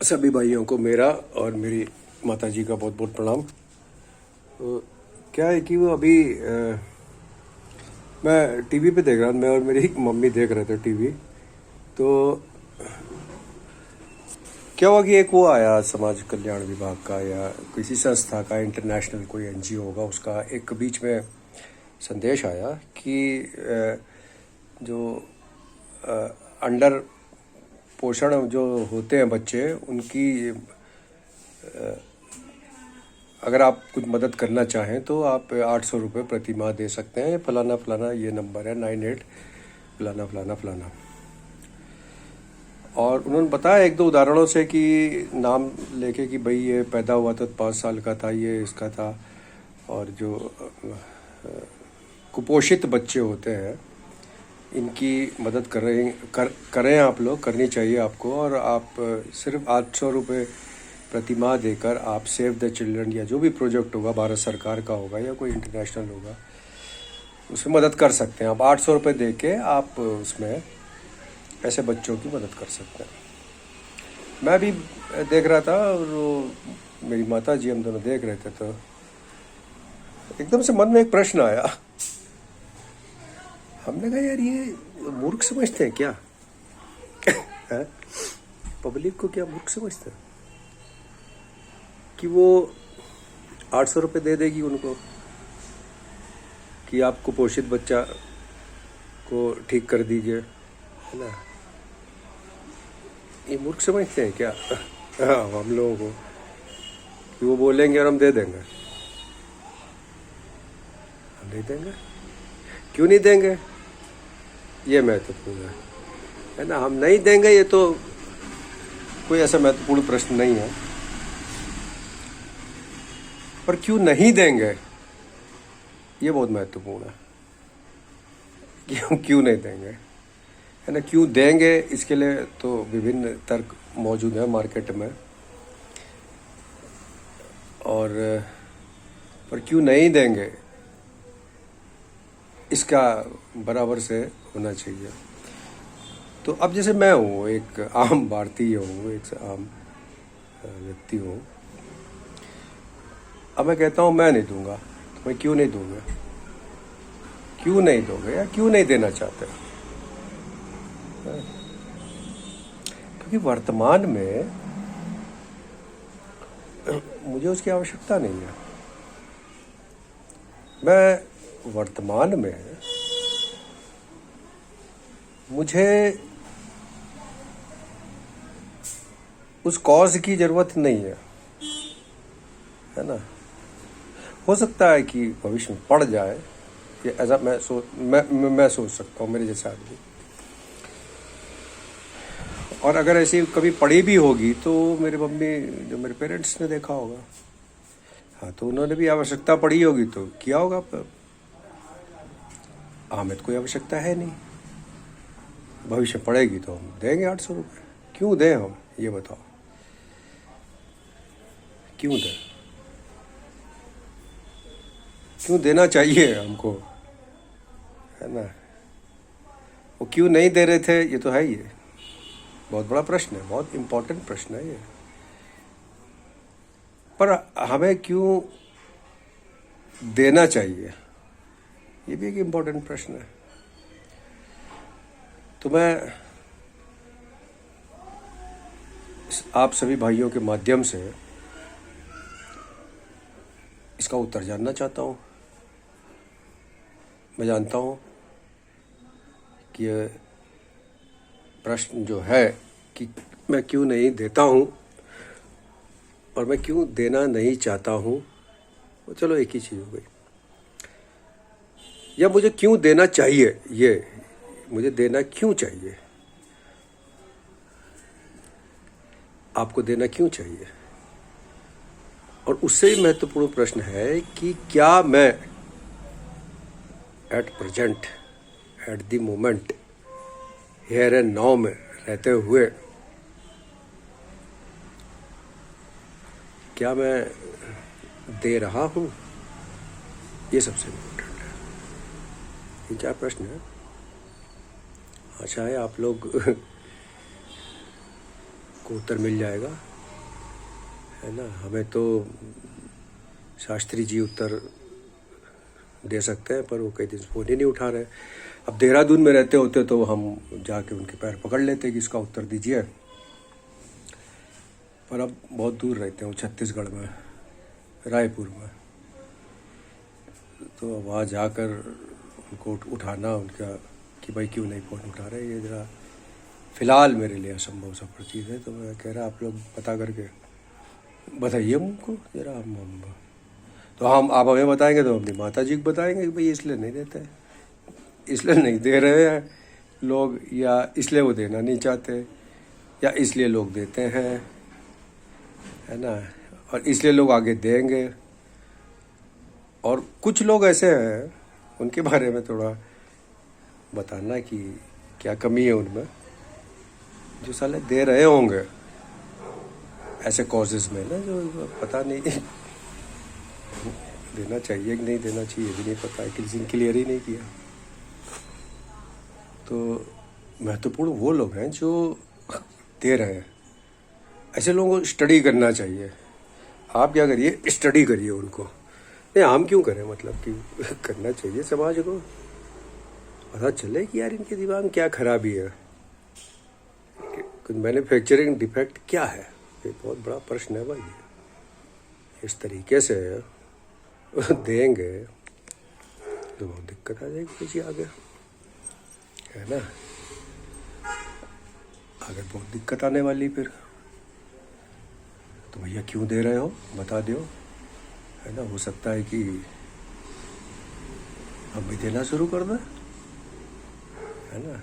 सभी भाइयों को मेरा और मेरी माता जी का बहुत बहुत प्रणाम। तो क्या है कि वो अभी मैं टीवी पे देख रहा था, मैं और मेरी मम्मी देख रहे थे टीवी। तो क्या हुआ कि एक वो आया समाज कल्याण विभाग का या किसी संस्था का, इंटरनेशनल कोई एनजीओ होगा, उसका एक बीच में संदेश आया कि जो अंडर पोषण जो होते हैं बच्चे, उनकी अगर आप कुछ मदद करना चाहें तो आप 800 रुपये प्रति माह दे सकते हैं। फलाना फलाना ये नंबर है 98 फलाना फलाना फलाना। और उन्होंने बताया एक दो उदाहरणों से कि नाम लेके कि भाई ये पैदा हुआ था 5 साल का था, ये इसका था। और जो कुपोषित बच्चे होते हैं इनकी मदद करें आप लोग, करनी चाहिए आपको। और आप सिर्फ 800 रुपये प्रति माह देकर आप सेव द चिल्ड्रन या जो भी प्रोजेक्ट होगा, भारत सरकार का होगा या कोई इंटरनेशनल होगा, उसमें मदद कर सकते हैं। आप 800 रुपये दे के आप उसमें ऐसे बच्चों की मदद कर सकते हैं। मैं भी देख रहा था और वो मेरी माता जी, हम दोनों देख रहे थे, तो एकदम से मन में एक प्रश्न आया। हमने कहा यार ये मूर्ख समझते हैं क्या? पब्लिक को क्या मूर्ख समझते हैं कि वो 800 रुपये दे देगी उनको कि आप कुपोषित बच्चा को ठीक कर दीजिए, है ना? ये मूर्ख समझते हैं क्या? हाँ, हम लोगों को कि वो बोलेंगे और हम दे देंगे। हम नहीं देंगे। क्यों नहीं देंगे? ये महत्वपूर्ण है ना? हम नहीं देंगे, ये तो कोई ऐसा महत्वपूर्ण प्रश्न नहीं है। पर क्यों नहीं देंगे ये बहुत महत्वपूर्ण है कि हम क्यों नहीं देंगे, है ना? क्यों देंगे इसके लिए तो विभिन्न तर्क मौजूद हैं मार्केट में। और पर क्यों नहीं देंगे इसका बराबर से होना चाहिए। तो अब जैसे मैं हूँ, एक आम भारतीय हूँ, एक आम व्यक्ति हूँ। अब मैं कहता हूँ मैं नहीं दूंगा, तो मैं क्यों नहीं दूंगा? क्यों नहीं दोगे या क्यों नहीं देना चाहते? क्योंकि वर्तमान में मुझे उसकी आवश्यकता नहीं है। मैं वर्तमान में मुझे उस कॉज की जरूरत नहीं है ना? हो सकता है कि भविष्य में पड़ जाए, ये ऐसा मैं सोच सकता हूँ, मेरे जैसा आदमी। और अगर ऐसी कभी पड़ी भी होगी तो मेरे मम्मी, जो मेरे पेरेंट्स ने देखा होगा, हाँ, तो उन्होंने भी आवश्यकता पड़ी होगी तो किया होगा। हमें तो कोई आवश्यकता है नहीं। भविष्य पड़ेगी तो हम देंगे 800 रुपये। क्यों दें हम, ये बताओ? क्यों दें? क्यों देना चाहिए हमको, है ना? वो क्यों नहीं दे रहे थे, ये तो है ही है। बहुत बड़ा प्रश्न है, बहुत इम्पोर्टेंट प्रश्न है ये। पर हमें क्यों देना चाहिए, ये भी एक इम्पोर्टेंट प्रश्न है। तो मैं आप सभी भाइयों के माध्यम से इसका उत्तर जानना चाहता हूँ। मैं जानता हूँ कि ये प्रश्न जो है कि मैं क्यों नहीं देता हूँ और मैं क्यों देना नहीं चाहता हूँ, वो चलो एक ही चीज़ हो गई। या मुझे क्यों देना चाहिए, ये मुझे देना क्यों चाहिए, आपको देना क्यों चाहिए। और उससे भी महत्वपूर्ण प्रश्न है कि क्या मैं at present, at the moment, here and now में रहते हुए, क्या मैं दे रहा हूँ? ये सबसे इम्पोर्टेंट है। ये क्या प्रश्न है? आशा है आप लोग को उत्तर मिल जाएगा। है ना। हमें तो शास्त्री जी उत्तर दे सकते हैं, पर वो कई दिन से फ़ोन ही नहीं उठा रहे। अब देहरादून में रहते होते तो हम जाके उनके पैर पकड़ लेते कि इसका उत्तर दीजिए, पर अब बहुत दूर रहते हैं, छत्तीसगढ़ में, रायपुर में। तो वहाँ जाकर उनको उठाना उनका कि भाई क्यों नहीं फ़ोन उठा रहे, ये ज़रा फ़िलहाल मेरे लिए असंभव सा प्रतीत है। तो मैं कह रहा आप लोग पता करके बताइए हमको ज़रा। हम तो हम आप हमें बताएंगे तो अपनी माता जी को बताएंगे कि भाई इसलिए नहीं देते, इसलिए नहीं दे रहे हैं लोग, या इसलिए वो देना नहीं चाहते, या इसलिए लोग देते हैं, है ना, और इसलिए लोग आगे देंगे। और कुछ लोग ऐसे हैं, उनके बारे में थोड़ा बताना कि क्या कमी है उनमें, जो साले दे रहे होंगे ऐसे कॉजेज़ में ना, जो पता नहीं देना चाहिए कि नहीं देना चाहिए भी नहीं पता है, किसी ने क्लियर ही नहीं किया। तो महत्वपूर्ण वो लोग हैं जो दे रहे हैं, ऐसे लोगों को स्टडी करना चाहिए। आप क्या करिए, स्टडी करिए उनको। नहीं, हम क्यों करें, मतलब कि करना चाहिए समाज को पता चले कि यार इनके दिमाग में क्या खराबी है, मैन्युफैक्चरिंग डिफेक्ट क्या है। ये बहुत बड़ा प्रश्न है भाई। इस तरीके से देंगे तो बहुत दिक्कत आ जाएगी किसी आगे, है ना। अगर बहुत दिक्कत आने वाली फिर तो भैया क्यों दे रहे हो बता दो, है ना। हो सकता है कि हम भी देना शुरू कर दें, है ना।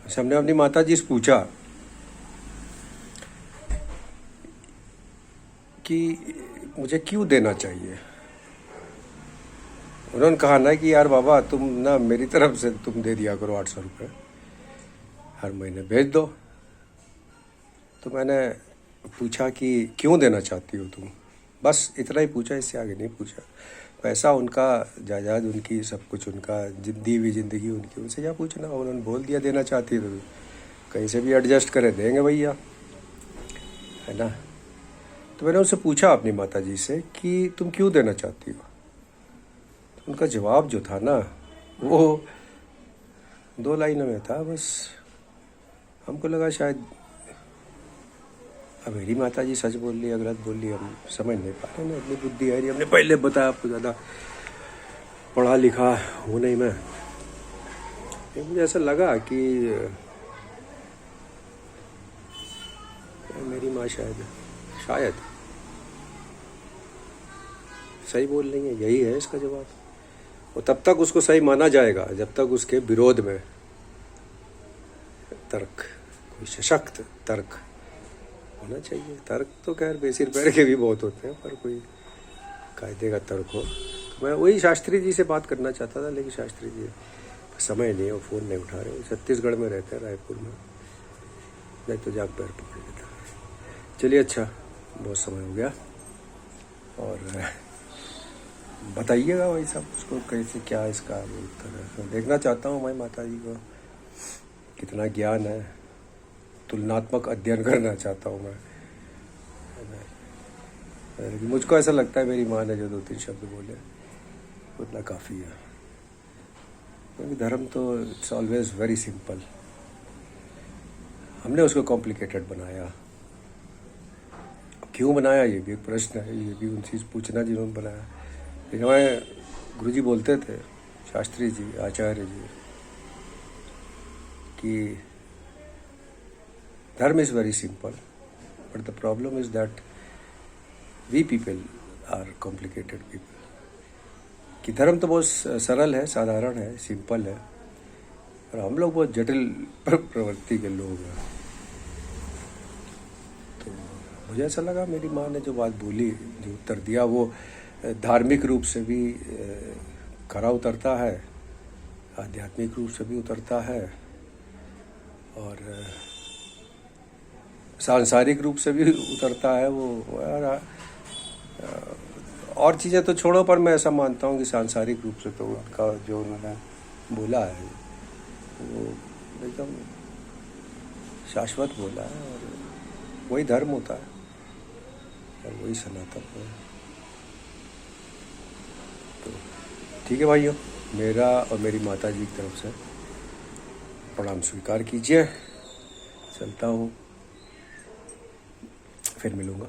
अच्छा, हमने अपनी माता जी से पूछा कि मुझे क्यों देना चाहिए। उन्होंने कहा ना कि यार बाबा तुम ना मेरी तरफ से तुम दे दिया करो 800 रुपये हर महीने भेज दो। तो मैंने पूछा कि क्यों देना चाहती हो तुम, बस इतना ही पूछा, इससे आगे नहीं पूछा। पैसा उनका, जायदाद उनकी, सब कुछ उनका, दी हुई ज़िंदगी उनकी, उनसे क्या पूछना। उन्होंने बोल दिया देना चाहती है तो कहीं से भी एडजस्ट करे देंगे भैया, है ना। तो मैंने उनसे पूछा अपनी माता जी से कि तुम क्यों देना चाहती हो। तो उनका जवाब जो था ना वो 2 लाइनों में था बस। हमको लगा शायद अब मेरी माता जी सच बोल रही है गलत बोल रही, हम समझ नहीं पा रहे ना, अपनी बुद्धि है रही। हमने पहले बताया आपको ज़्यादा पढ़ा लिखा हूँ नहीं मैं, मुझे ऐसा लगा कि मेरी माँ शायद सही बोल रही है, यही है इसका जवाब। और तब तक उसको सही माना जाएगा जब तक उसके विरोध में तर्क, कोई सशक्त तर्क होना चाहिए। तर्क तो खैर बेसिर पैर के भी बहुत होते हैं, पर कोई कायदे का तर्क हो। तो मैं वही शास्त्री जी से बात करना चाहता था, लेकिन शास्त्री जी समय नहीं है, वो फ़ोन नहीं उठा रहे। छत्तीसगढ़ में रहते हैं, रायपुर में, नहीं तो जाकर पैर पकड़ लेता। चलिए, अच्छा बहुत समय हो गया, और बताइएगा भाई साहब उसको कैसे क्या इसका उत्तर है। देखना चाहता हूँ मैं माता जी को कितना ज्ञान है, तुलनात्मक अध्ययन करना चाहता हूँ मैं। लेकिन मुझको ऐसा लगता है मेरी माँ ने जो 2-3 शब्द बोले उतना काफ़ी है, क्योंकि धर्म तो इट्स ऑलवेज वेरी सिंपल। हमने उसको कॉम्प्लिकेटेड बनाया। क्यों बनाया ये भी एक प्रश्न है, ये भी उनसे पूछना जिन्होंने बनाया। लेकिन हमारे गुरुजी बोलते थे, शास्त्री जी, आचार्य जी, कि धर्म is very simple, but the problem is that we people are complicated people. कि धर्म तो बहुत सरल है, साधारण है, सिंपल है, और हम लोग बहुत जटिल प्रवृत्ति के लोग हैं। तो मुझे ऐसा लगा मेरी माँ ने जो बात बोली, जो उत्तर दिया, वो धार्मिक रूप से भी खरा उतरता है, आध्यात्मिक रूप से भी उतरता है, और सांसारिक रूप से भी उतरता है। वो और चीज़ें तो छोड़ो, पर मैं ऐसा मानता हूँ कि सांसारिक रूप से तो उनका जो उन्होंने बोला है वो एकदम शाश्वत बोला है, और वही धर्म होता है और वही सनातन है। तो ठीक है भाइयों, मेरा और मेरी माता जी की तरफ से प्रणाम स्वीकार कीजिए। चलता हूँ, फिर मिलूँगा।